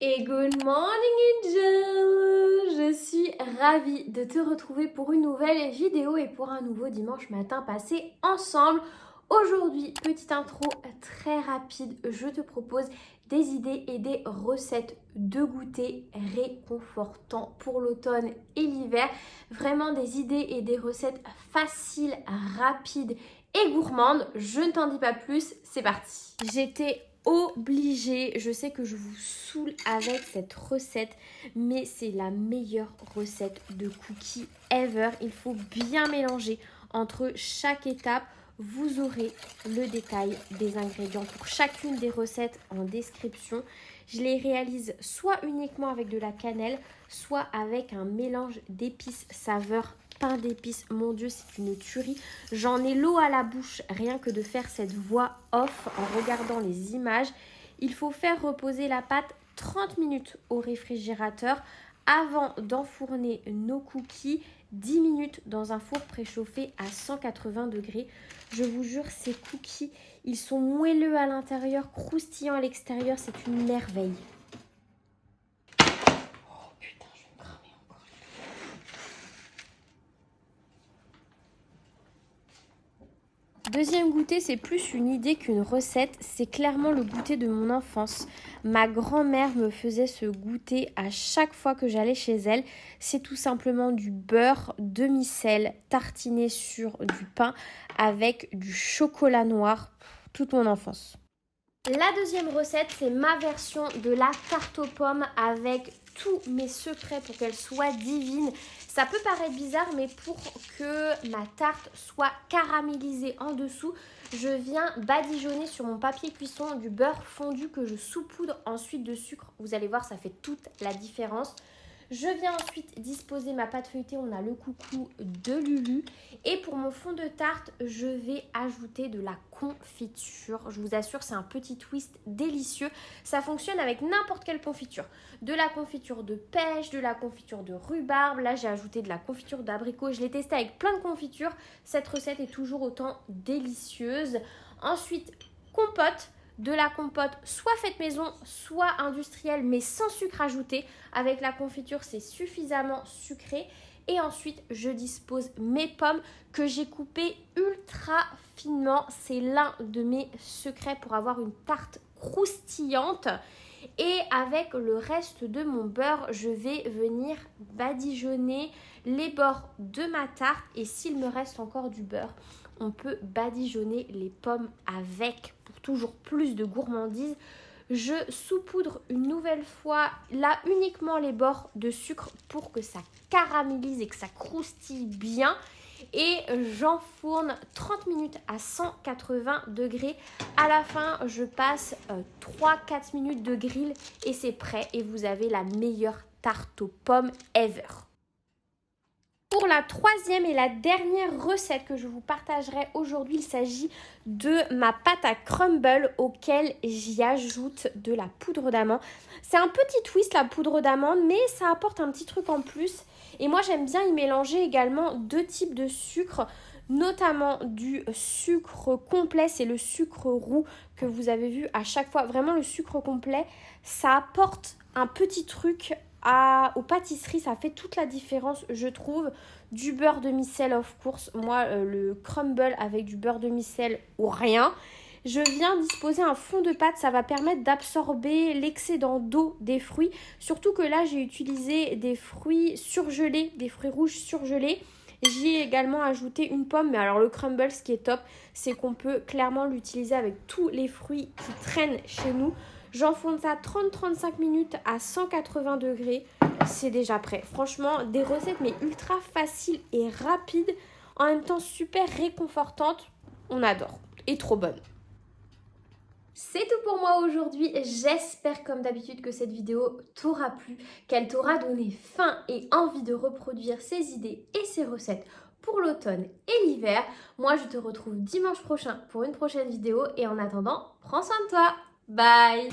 Et good morning Angel! Je suis ravie de te retrouver pour une nouvelle vidéo et pour un nouveau dimanche matin passé ensemble. Aujourd'hui, petite intro très rapide, je te propose des idées et des recettes de goûter réconfortants pour l'automne et l'hiver. Vraiment des idées et des recettes faciles, rapides et gourmandes. Je ne t'en dis pas plus, c'est parti! J'étais obligée, je sais que je vous saoule avec cette recette, mais c'est la meilleure recette de cookies ever. Il faut bien mélanger entre chaque étape. Vous aurez le détail des ingrédients pour chacune des recettes en description. Je les réalise soit uniquement avec de la cannelle, soit avec un mélange d'épices saveur pain d'épices. Mon Dieu, c'est une tuerie. J'en ai l'eau à la bouche rien que de faire cette voix off en regardant les images. Il faut faire reposer la pâte 30 minutes au réfrigérateur avant d'enfourner nos cookies. 10 minutes dans un four préchauffé à 180 degrés. Je vous jure, ces cookies, ils sont moelleux à l'intérieur, croustillants à l'extérieur. C'est une merveille. Oh putain, je vais me cramer encore. Deuxième goûter, c'est plus une idée qu'une recette. C'est clairement le goûter de mon enfance. Ma grand-mère me faisait ce goûter à chaque fois que j'allais chez elle. C'est tout simplement du beurre demi-sel tartiné sur du pain avec du chocolat noir. Toute mon enfance. La deuxième recette, c'est ma version de la tarte aux pommes avec tous mes secrets pour qu'elle soit divine. Ça peut paraître bizarre, mais pour que ma tarte soit caramélisée en dessous, je viens badigeonner sur mon papier cuisson du beurre fondu que je saupoudre ensuite de sucre. Vous allez voir, ça fait toute la différence. Je viens ensuite disposer ma pâte feuilletée, on a le coucou de Lulu. Et pour mon fond de tarte, je vais ajouter de la confiture. Je vous assure, c'est un petit twist délicieux. Ça fonctionne avec n'importe quelle confiture. De la confiture de pêche, de la confiture de rhubarbe. Là, j'ai ajouté de la confiture d'abricot. Je l'ai testé avec plein de confitures. Cette recette est toujours autant délicieuse. Ensuite, compote. De la compote soit faite maison, soit industrielle, mais sans sucre ajouté. Avec la confiture, c'est suffisamment sucré. Et ensuite, je dispose mes pommes que j'ai coupées ultra finement. C'est l'un de mes secrets pour avoir une tarte croustillante. Et avec le reste de mon beurre, je vais venir badigeonner les bords de ma tarte. Et s'il me reste encore du beurre, on peut badigeonner les pommes avec pour toujours plus de gourmandise. Je saupoudre une nouvelle fois là uniquement les bords de sucre pour que ça caramélise et que ça croustille bien. Et j'enfourne 30 minutes à 180 degrés. À la fin, je passe 3-4 minutes de grill et c'est prêt. Et vous avez la meilleure tarte aux pommes ever. Pour la troisième et la dernière recette que je vous partagerai aujourd'hui, il s'agit de ma pâte à crumble auquel j'y ajoute de la poudre d'amande. C'est un petit twist la poudre d'amande, mais ça apporte un petit truc en plus. Et moi j'aime bien y mélanger également deux types de sucre, notamment du sucre complet, c'est le sucre roux que vous avez vu à chaque fois. Vraiment le sucre complet, ça apporte un petit truc aux pâtisseries, ça fait toute la différence je trouve. Du beurre demi-sel of course, moi le crumble avec du beurre demi-sel ou rien. Je viens disposer un fond de pâte, ça va permettre d'absorber l'excédent d'eau des fruits. Surtout que là j'ai utilisé des fruits surgelés, des fruits rouges surgelés. J'y ai également ajouté une pomme, mais alors le crumble, ce qui est top, c'est qu'on peut clairement l'utiliser avec tous les fruits qui traînent chez nous. J'enfourne ça 30-35 minutes à 180 degrés. C'est déjà prêt. Franchement, des recettes mais ultra faciles et rapides. En même temps super réconfortantes. On adore. Et trop bonnes. C'est tout pour moi aujourd'hui. J'espère comme d'habitude que cette vidéo t'aura plu, qu'elle t'aura donné faim et envie de reproduire ces idées et ces recettes pour l'automne et l'hiver. Moi, je te retrouve dimanche prochain pour une prochaine vidéo et en attendant, prends soin de toi. Bye!